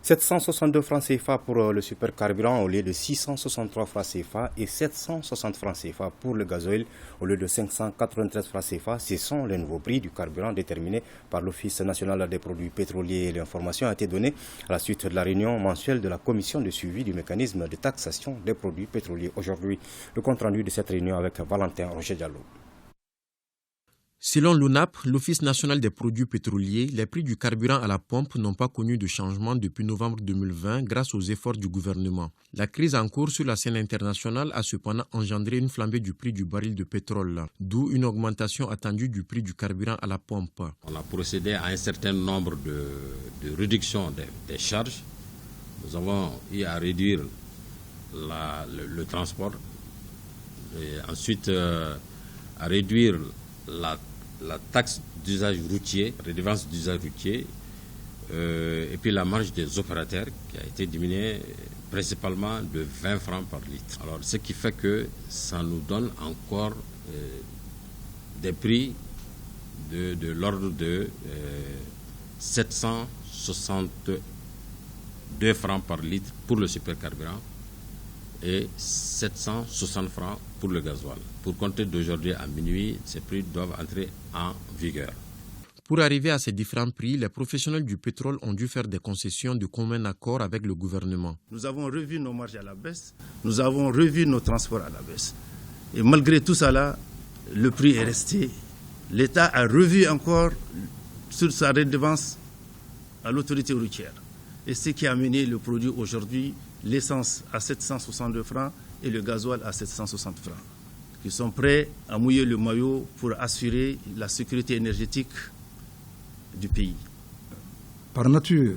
762 francs CFA pour le supercarburant au lieu de 663 francs CFA et 760 francs CFA pour le gasoil au lieu de 593 francs CFA. Ce sont les nouveaux prix du carburant déterminés par l'Office national des produits pétroliers. L'information a été donnée à la suite de la réunion mensuelle de la commission de suivi du mécanisme de taxation des produits pétroliers. Aujourd'hui, le compte-rendu de cette réunion avec Valentin Roger Diallo. Selon l'ONAP, l'Office national des produits pétroliers, les prix du carburant à la pompe n'ont pas connu de changement depuis novembre 2020 grâce aux efforts du gouvernement. La crise en cours sur la scène internationale a cependant engendré une flambée du prix du baril de pétrole, d'où une augmentation attendue du prix du carburant à la pompe. On a procédé à un certain nombre de réductions des charges. Nous avons eu à réduire le transport et ensuite à réduire la taxe d'usage routier, redevance d'usage routier, et puis la marge des opérateurs qui a été diminuée principalement de 20 francs par litre. Alors, ce qui fait que ça nous donne encore des prix de l'ordre de 762 francs par litre pour le supercarburant et 760 francs pour le gasoil. Pour compter d'aujourd'hui à minuit, ces prix doivent entrer en vigueur. Pour arriver à ces différents prix, les professionnels du pétrole ont dû faire des concessions de commun accord avec le gouvernement. Nous avons revu nos marges à la baisse, nous avons revu nos transports à la baisse. Et malgré tout ça, le prix est resté. L'État a revu encore sur sa redevance à l'autorité routière. Et ce qui a amené le produit aujourd'hui, l'essence à 762 francs et le gasoil à 760 francs, qui sont prêts à mouiller le maillot pour assurer la sécurité énergétique du pays. Par nature,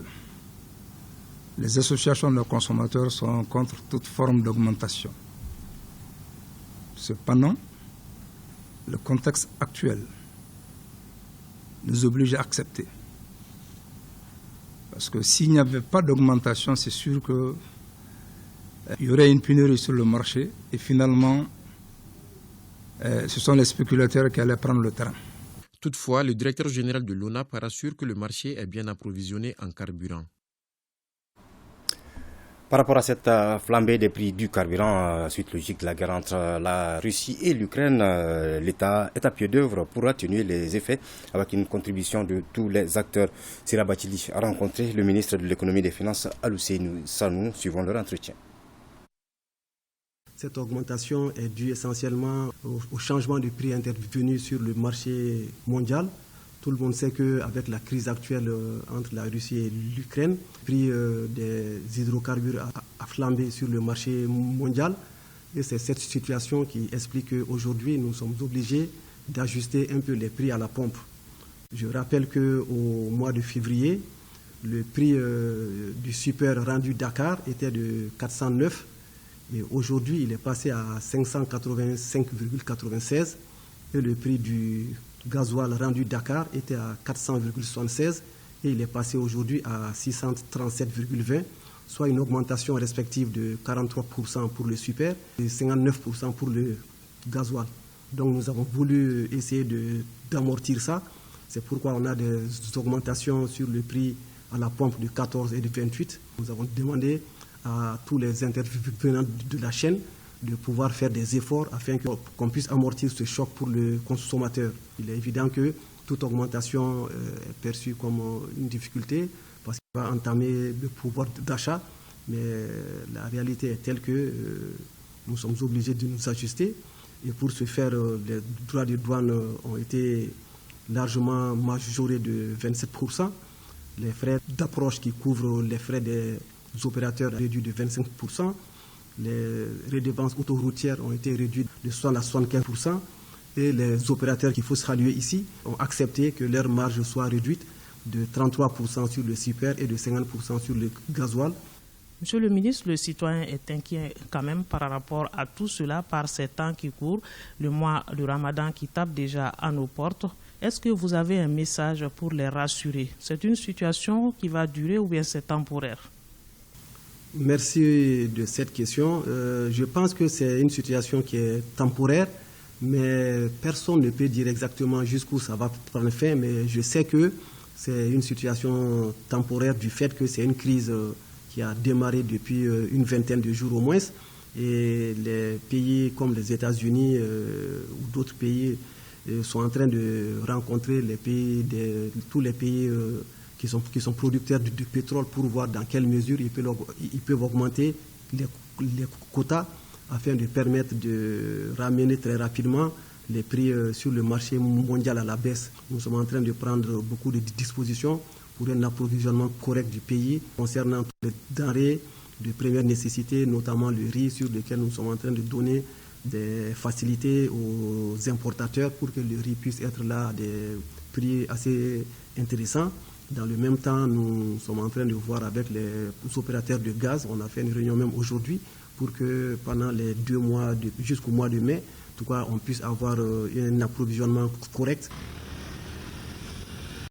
les associations de consommateurs sont contre toute forme d'augmentation. Cependant, le contexte actuel nous oblige à accepter. Parce que s'il n'y avait pas d'augmentation, c'est sûr qu'il y aurait une pénurie sur le marché et finalement, ce sont les spéculateurs qui allaient prendre le terrain. Toutefois, le directeur général de l'ONAP rassure que le marché est bien approvisionné en carburant. Par rapport à cette flambée des prix du carburant, suite logique de la guerre entre la Russie et l'Ukraine, l'État est à pied d'œuvre pour atténuer les effets avec une contribution de tous les acteurs. Sira Batili a rencontré le ministre de l'économie et des finances, Alousseinou Sanou, suivant leur entretien. Cette augmentation est due essentiellement au changement de prix intervenu sur le marché mondial. Tout le monde sait qu'avec la crise actuelle entre la Russie et l'Ukraine, le prix des hydrocarbures a flambé sur le marché mondial. Et c'est cette situation qui explique qu'aujourd'hui, nous sommes obligés d'ajuster un peu les prix à la pompe. Je rappelle qu'au mois de février, le prix du super rendu Dakar était de 409. Et aujourd'hui, il est passé à 585,96 et le prix du gasoil rendu Dakar était à 400,76 et il est passé aujourd'hui à 637,20, soit une augmentation respective de 43% pour le super et 59% pour le gasoil. Donc nous avons voulu essayer d'amortir ça. C'est pourquoi on a des augmentations sur le prix à la pompe de 14 et de 28. Nous avons demandé à tous les intervenants de la chaîne de pouvoir faire des efforts afin qu'on puisse amortir ce choc pour le consommateur. Il est évident que toute augmentation est perçue comme une difficulté parce qu'il va entamer le pouvoir d'achat, mais la réalité est telle que nous sommes obligés de nous ajuster et pour ce faire, les droits de douane ont été largement majorés de 27%. Les frais d'approche qui couvrent les frais des opérateurs réduits de 25%. Les redevances autoroutières ont été réduites de 60 à 75%. Et les opérateurs qu'il faut saluer ici ont accepté que leur marge soit réduite de 33% sur le super et de 50% sur le gasoil. Monsieur le ministre, le citoyen est inquiet quand même par rapport à tout cela, par ces temps qui courent, le mois de Ramadan qui tape déjà à nos portes. Est-ce que vous avez un message pour les rassurer? C'est une situation qui va durer ou bien c'est temporaire? Merci de cette question. Je pense que c'est une situation qui est temporaire, mais personne ne peut dire exactement jusqu'où ça va prendre fin. Mais je sais que c'est une situation temporaire du fait que c'est une crise qui a démarré depuis une vingtaine de jours au moins. Et les pays comme les États-Unis ou d'autres pays sont en train de rencontrer tous les pays qui sont producteurs de pétrole pour voir dans quelle mesure ils peuvent augmenter les quotas afin de permettre de ramener très rapidement les prix sur le marché mondial à la baisse. Nous sommes en train de prendre beaucoup de dispositions pour un approvisionnement correct du pays concernant les denrées de première nécessité, notamment le riz, sur lequel nous sommes en train de donner des facilités aux importateurs pour que le riz puisse être là à des prix assez intéressants. Dans le même temps, nous sommes en train de voir avec les opérateurs de gaz, on a fait une réunion même aujourd'hui, pour que pendant les 2 mois, jusqu'au mois de mai, en tout cas, on puisse avoir un approvisionnement correct.